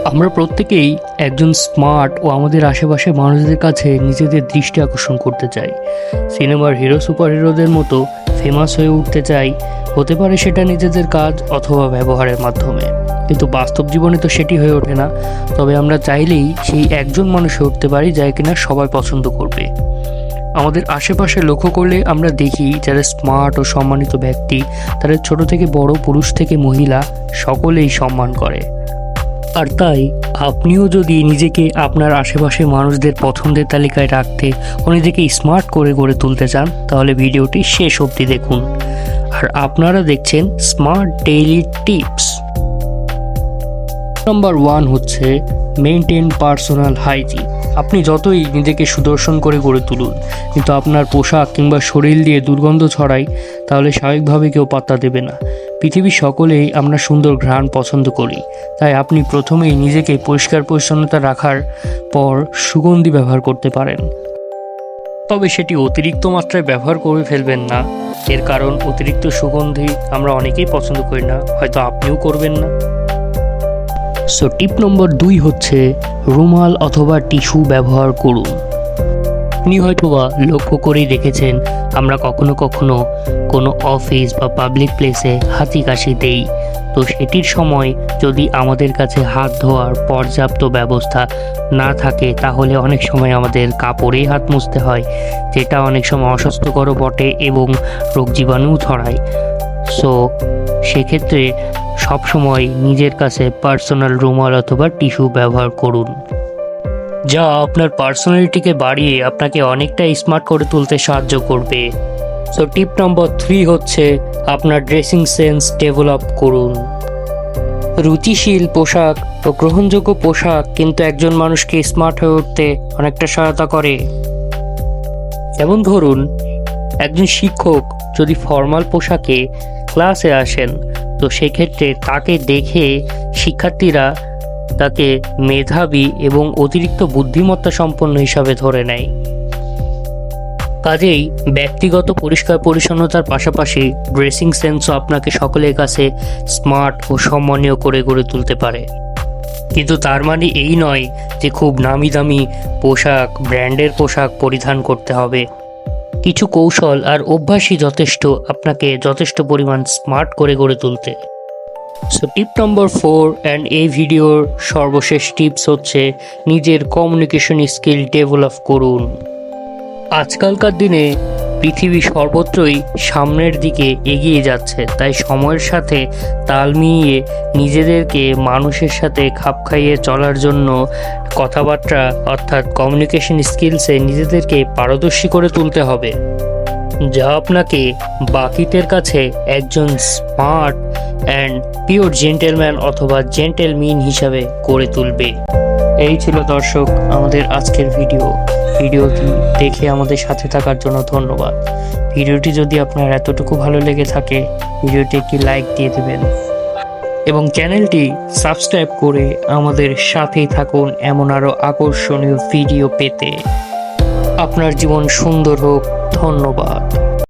আমরা প্রত্যেকেই একজন স্মার্ট ও আমাদের আশেপাশের মানুষদের কাছে নিজেদের দৃষ্টি আকর্ষণ করতে চাই। সিনেমার হিরো সুপার হিরোদের মতো ফেমাস হয়ে উঠতে চাই। হতে পারে সেটা নিজেদের কাজ অথবা ব্যবহারের মাধ্যমে, কিন্তু বাস্তব জীবনে তো সেটি হয়ে ওঠে না। তবে আমরা চাইলেই সেই একজন মানুষ হয়ে উঠতে পারি যাই কিনা সবাই পছন্দ করবে। আমাদের আশেপাশে লক্ষ্য করলে আমরা দেখি যারা স্মার্ট ও সম্মানিত ব্যক্তি, তারা ছোট থেকে বড়, পুরুষ থেকে মহিলা, সকলেই সম্মান করে। আর তাই আপনিও যদি নিজেকে আপনার আশেপাশের মানুষদের পছন্দের তালিকায় রাখতে ও নিজেকে স্মার্ট করে গড়ে তুলতে চান, তাহলে ভিডিওটি শেষ অবধি দেখুন। আর আপনারা দেখছেন স্মার্ট ডেইলি টিপস। নাম্বার 1 হচ্ছে মেনটেন পার্সোনাল হাইজিন। আপনি যতই নিজেকে সুদর্শন করে গড়ে তুলুন, কিন্তু আপনার পোশাক কিংবা শরীর দিয়ে দুর্গন্ধ ছড়ায়, তাহলে স্বাভাবিকভাবে কেউ পাত্তা দেবে না। পৃথিবীর সকলেই আমরা সুন্দর ঘ্রাণ পছন্দ করি, তাই আপনি প্রথমেই নিজেকে পরিষ্কার পরিচ্ছন্নতা রাখার পর সুগন্ধি ব্যবহার করতে পারেন। তবে সেটি অতিরিক্ত মাত্রায় ব্যবহার করে ফেলবেন না। এর কারণ অতিরিক্ত সুগন্ধি আমরা অনেকেই পছন্দ করি না, হয়তো আপনিও করবেন না। সো টিপ নম্বর 2 হচ্ছে রুমাল অথবা টিস্যু ব্যবহার করুন। আপনি হয়তোবা লক্ষ্য করেই দেখেছেন, আমরা কখনো কখনো কোনো অফিস বা পাবলিক প্লেসে হাঁচি কাশি দেই। তো সেটির সময় যদি আমাদের কাছে হাত ধোয়ার পর্যাপ্ত ব্যবস্থা না থাকে, তাহলে অনেক সময় আমাদের কাপড়েই হাত মুছতে হয়, যেটা অনেক সময় অস্বাস্থ্যকরও বটে এবং রোগ জীবাণুও ছড়ায়। সো সেক্ষেত্রে সবসময় নিজের কাছে পার্সোনাল রুমাল অথবা টিস্যু ব্যবহার করুন, যা আপনার পার্সোনালিটিকে বাড়িয়ে আপনাকে অনেকটা স্মার্ট করে তুলতে সাহায্য করবে। সো টিপ নম্বর 3 হচ্ছে আপনার ড্রেসিং সেন্স ডেভেলপ করুন। রুচিশীল পোশাক ও গ্রহণযোগ্য পোশাক কিন্তু একজন মানুষকে স্মার্ট হয়ে উঠতে অনেকটা সহায়তা করে। যেমন ধরুন, একজন শিক্ষক যদি ফর্মাল পোশাকে ক্লাসে আসেন, তো সেক্ষেত্রে তাকে দেখে শিক্ষার্থীরা তাকে মেধাবী এবং অতিরিক্ত বুদ্ধিমত্তা সম্পন্ন হিসাবে ধরে নেয়। কাজেই ব্যক্তিগত পরিষ্কার পরিচ্ছন্নতার পাশাপাশি ড্রেসিং সেন্সও আপনাকে সকলের কাছে স্মার্ট ও সম্মানীয় করে গড়ে তুলতে পারে। কিন্তু তার মানে এই নয় যে খুব নামি দামি পোশাক, ব্র্যান্ডের পোশাক পরিধান করতে হবে। কিছু কৌশল আর অভ্যাসই যথেষ্ট আপনাকে যথেষ্ট পরিমাণ স্মার্ট করে গড়ে তুলতে। সো টিপ নম্বর 4 অ্যান্ড এই ভিডিওর সর্বশেষ টিপস হচ্ছে নিজের কমিউনিকেশন স্কিল ডেভেলপ করুন। আজকালকার দিনে পৃথিবী সর্বত্রই সামনের দিকে এগিয়ে যাচ্ছে, তাই সময়ের সাথে তাল মিলিয়ে নিজেদেরকে মানুষের সাথে খাপ খাইয়ে চলার জন্য কথাবার্তা অর্থাৎ কমিউনিকেশন স্কিলসে নিজেদেরকে পারদর্শী করে তুলতে হবে, যা আপনাকে বাকিদের কাছে একজন স্মার্ট অ্যান্ড পিওর জেন্টেলম্যান অথবা জেন্টেলমিন হিসাবে গড়ে তুলবে। এই ছিল দর্শক আমাদের আজকের ভিডিওটি দেখে আমাদের সাথে থাকার জন্য ধন্যবাদ। ভিডিওটি যদি আপনার এতটুকু ভালো লেগে থাকে, ভিডিওটি একটি লাইক দিয়ে দেবেন এবং চ্যানেলটি সাবস্ক্রাইব করে আমাদের সাথেই থাকুন এমন আরও আকর্ষণীয় ভিডিও পেতে। আপনার জীবন সুন্দর হোক। ধন্যবাদ।